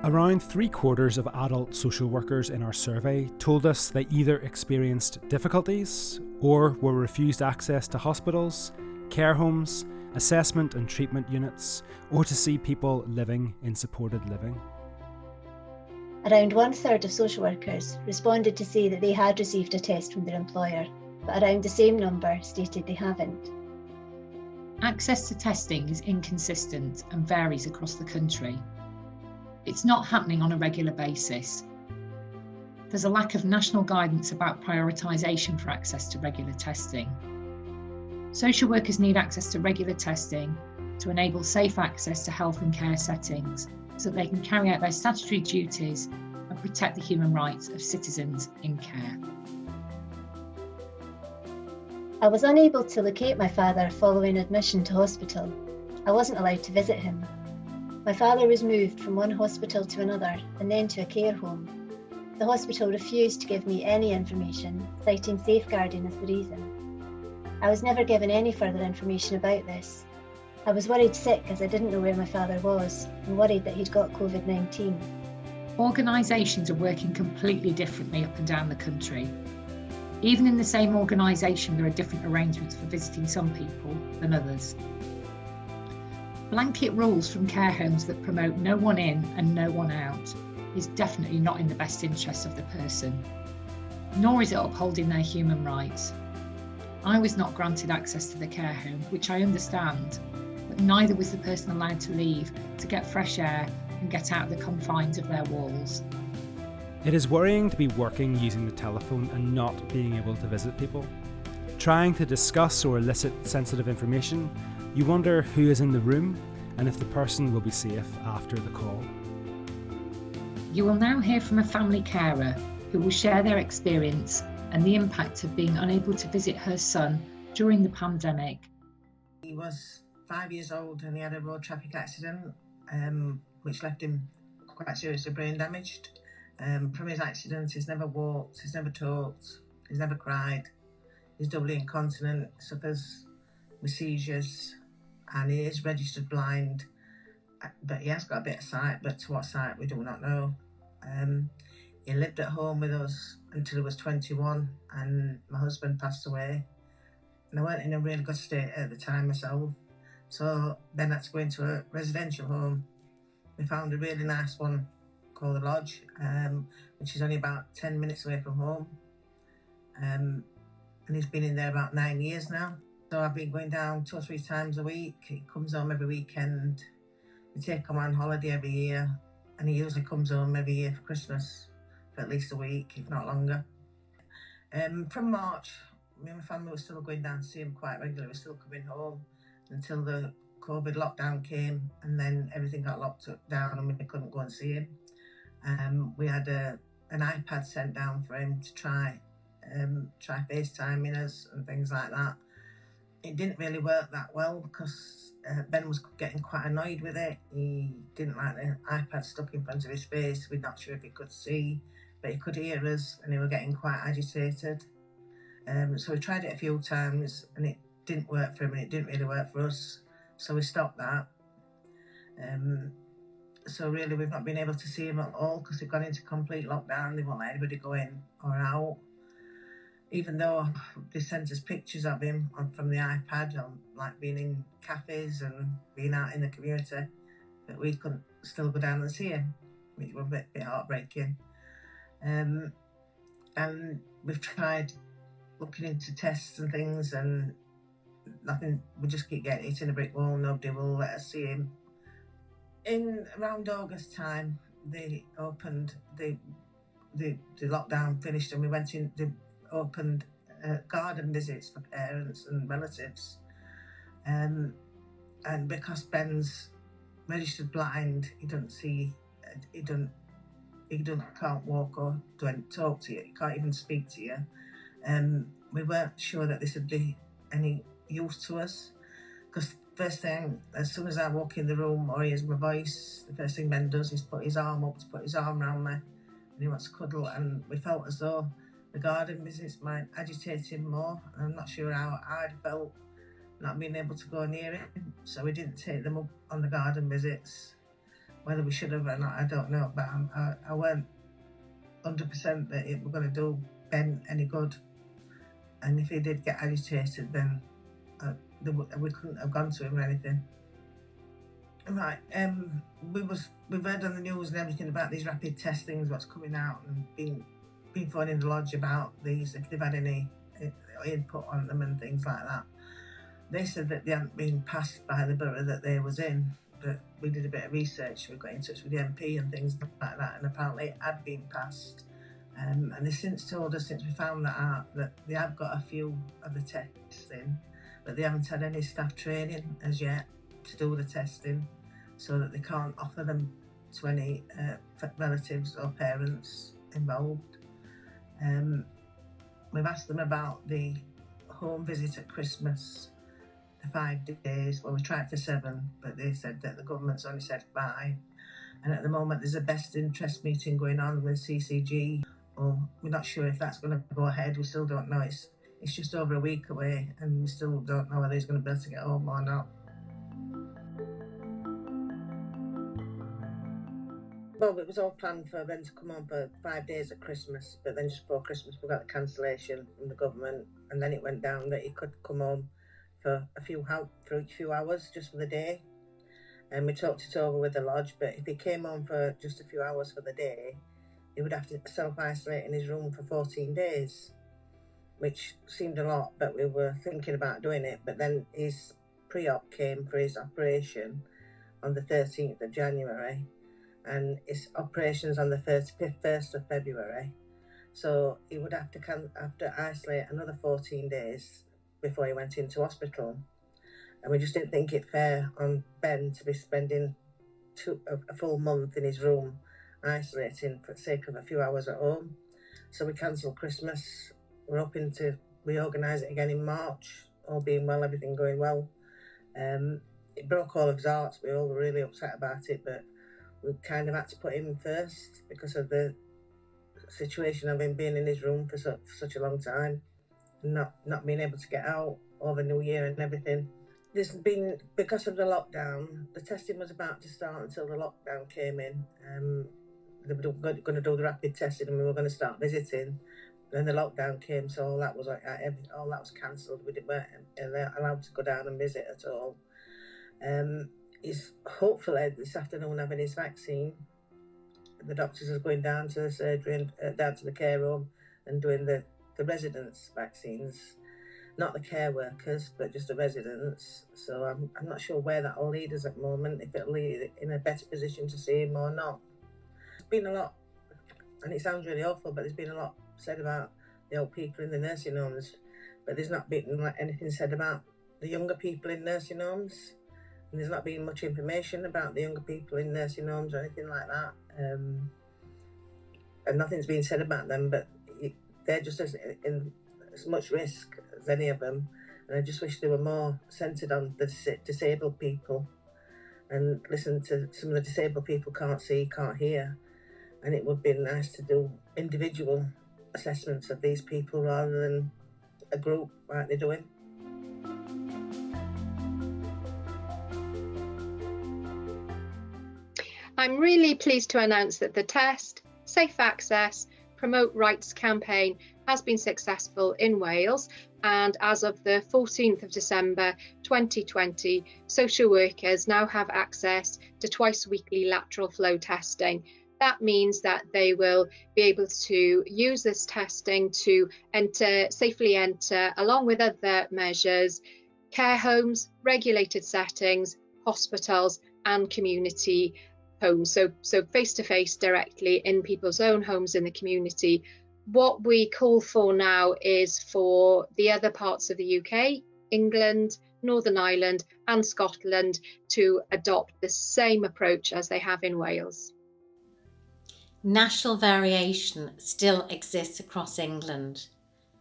Around 3/4 of adult social workers in our survey told us they either experienced difficulties or were refused access to hospitals, care homes, assessment and treatment units, or to see people living in supported living. Around 1/3 of social workers responded to say that they had received a test from their employer, but around the same number stated they haven't. Access to testing is inconsistent and varies across the country. It's not happening on a regular basis. There's a lack of national guidance about prioritisation for access to regular testing. Social workers need access to regular testing to enable safe access to health and care settings so that they can carry out their statutory duties and protect the human rights of citizens in care. I was unable to locate my father following admission to hospital. I wasn't allowed to visit him. My father was moved from one hospital to another and then to a care home. The hospital refused to give me any information, citing safeguarding as the reason. I was never given any further information about this. I was worried sick as I didn't know where my father was and worried that he'd got COVID-19. Organisations are working completely differently up and down the country. Even in the same organisation, there are different arrangements for visiting some people than others. Blanket rules from care homes that promote no one in and no one out is definitely not in the best interests of the person, nor is it upholding their human rights. I was not granted access to the care home, which I understand, but neither was the person allowed to leave to get fresh air and get out of the confines of their walls. It is worrying to be working using the telephone and not being able to visit people. Trying to discuss or elicit sensitive information, you wonder who is in the room and if the person will be safe after the call. You will now hear from a family carer who will share their experience and the impact of being unable to visit her son during the pandemic. He was 5 years old and he had a road traffic accident which left him quite seriously brain damaged. From his accident, he's never walked, he's never talked, he's never cried, he's doubly incontinent, suffers with seizures, and he is registered blind, but he has got a bit of sight, but to what sight we do not know. He lived at home with us until he was 21 and my husband passed away, and I weren't in a really good state at the time myself, so then I had to go into a residential home. We found a really nice one called The Lodge, which is only about 10 minutes away from home, and he's been in there about 9 years now. So I've been going down 2 or 3 times a week. He comes home every weekend. We take him on holiday every year, and he usually comes home every year for Christmas for at least a week, if not longer. From March, me and my family were still going down to see him quite regularly. We were still coming home until the COVID lockdown came, and then everything got locked down and we couldn't go and see him. We had an iPad sent down for him to try FaceTiming us and things like that. It didn't really work that well because Ben was getting quite annoyed with it. He didn't like the iPad stuck in front of his face. We're not sure if he could see, but he could hear us and he was getting quite agitated. So we tried it a few times and it didn't work for him and it didn't really work for us. So we stopped that. So really we've not been able to see him at all because we've gone into complete lockdown. They won't let anybody go in or out. Even though they sent us pictures of him from the iPad, like being in cafes and being out in the community, but we couldn't still go down and see him, which was a bit heartbreaking. And we've tried looking into tests and things and nothing, we just keep getting hit in a brick wall, nobody will let us see him. In around August time, they opened, the lockdown finished and we went in, they opened garden visits for parents and relatives. And because Ben's registered blind, he can't walk or talk to you, he can't even speak to you. We weren't sure that this would be any use to us because first thing, as soon as I walk in the room or he hears my voice, the first thing Ben does is put his arm up to put his arm around me and he wants to cuddle, and we felt as though the garden visits might agitate him more. I'm not sure how I'd felt not being able to go near him, so we didn't take them up on the garden visits. Whether we should have or not, I don't know, but I weren't 100% that it were going to do Ben any good. And if he did get agitated, then we couldn't have gone to him or anything. Right, we've heard on the news and everything about these rapid testings, what's coming out, and been phoning the lodge about these, if they've had any input on them and things like that. They said that they hadn't been passed by the borough that they was in, but we did a bit of research, we got in touch with the MP and things like that, and apparently it had been passed. And they've since told us, since we found that out, that they have got a few of the tests in, but they haven't had any staff training as yet to do the testing, so that they can't offer them to any relatives or parents involved. We've asked them about the home visit at Christmas, the 5 days. Well, we tried for 7, but they said that the government's only said 5. And at the moment, there's a best interest meeting going on with CCG. We're not sure if that's going to go ahead. We still don't know. It's just over a week away, and we still don't know whether he's going to be able to get home or not. Well, it was all planned for Ben to come home for 5 days at Christmas, but then just before Christmas we got the cancellation from the government, and then it went down that he could come home for a few hours just for the day. And we talked it over with the lodge, but if he came home for just a few hours for the day, he would have to self-isolate in his room for 14 days, which seemed a lot, but we were thinking about doing it. But then his pre-op came for his operation on the 13th of January, and his operation's on the 1st of February. So he would have to isolate another 14 days before he went into hospital. And we just didn't think it fair on Ben to be spending a full month in his room isolating for the sake of a few hours at home. So we cancelled Christmas. We're hoping to reorganise it again in March, all being well, everything going well. It broke all of his hearts. We were all really upset about it, but we kind of had to put him first because of the situation of him being in his room for such a long time and not being able to get out over New Year and everything. There's been, because of the lockdown, the testing was about to start until the lockdown came in. They were going to do the rapid testing and we were going to start visiting. Then the lockdown came, so all that was cancelled. We weren't allowed to go down and visit at all. He's hopefully this afternoon having his vaccine. The doctors are going down to the surgery and down to the care home and doing the residents' vaccines, not the care workers, but just the residents. So I'm not sure where that will lead us at the moment, if it'll lead in a better position to see him or not. There's been a lot, and it sounds really awful, but there's been a lot said about the old people in the nursing homes, but there's not been anything said about the younger people in nursing homes. And there's not been much information about the younger people in nursing homes or anything like that. And nothing's been said about them, but they're just in as much risk as any of them. And I just wish they were more centred on the disabled people and listen to some of the disabled people can't see, can't hear. And it would be nice to do individual assessments of these people rather than a group like they're doing. I'm really pleased to announce that the Test, Safe Access, Promote Rights campaign has been successful in Wales, and as of the 14th of December 2020, social workers now have access to twice weekly lateral flow testing. That means that they will be able to use this testing to safely enter, along with other measures, care homes, regulated settings, hospitals and community homes, so face-to-face directly in people's own homes in the community. What we call for now is for the other parts of the UK, England, Northern Ireland and Scotland to adopt the same approach as they have in Wales. National variation still exists across England.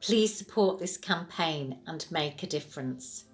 Please support this campaign and make a difference.